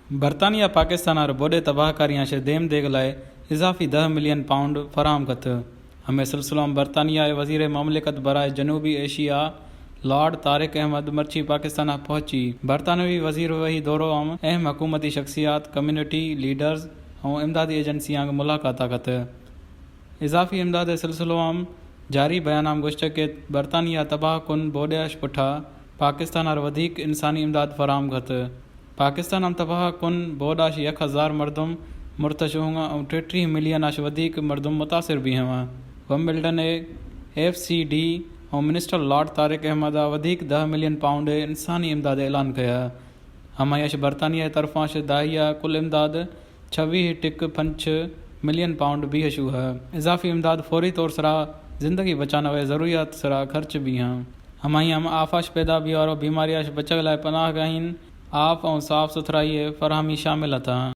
बरतानिया पाकिस्तान और बोडे तबाहकारी आशे देम देग लाए इजाफी 10 मिलियन पाउंड फराहम कत। हमें सिलसिलो में बरतानिया वज़ीर ममलिकत बराए जनूबी एशिया लॉर्ड तारिक अहमद मर्ची पाकिस्तान पहुंची। बरतानवी वज़ीर वही दौरो में अहम हुकूमती शख्सियात, कम्युनिटी लीडर्स और इमदादी एजेंसियां मुलाकात कत। इजाफी इमदाद सिलसिलो में जारी बयान गुश्त के बरतानिया तबाह कुन बोडेश पुठा पाकिस्तान और वधिक इंसानी इमदाद फराहम कत। पाकिस्तान में तबाह कुन बोडाश 1000 मरदम मुर्तश हुआ और 33 मिलियन आश वधिक मरदम मुतासिर भी हुआ। विंबलडन FCD और मिनिस्टर लॉर्ड तारिक अहमद वधिक 10 मिलियन पाउंड इंसानी इमदाद ऐलान किया। हमायश बरतानिया तरफा दाहिया कुल इमदाद 26.5 मिलियन पाउंड भी हशू है। इजाफी इमदाद फौरी तौर सरा ज़िंदगी बचाने व ज़रूरियात सरा खर्च भी हैं। हमारी हम आफाश पैदा भी और बीमारियाश बचक लाए पनाह गाहीन आप और साफ़ सुथराई फरहमी शामिल था।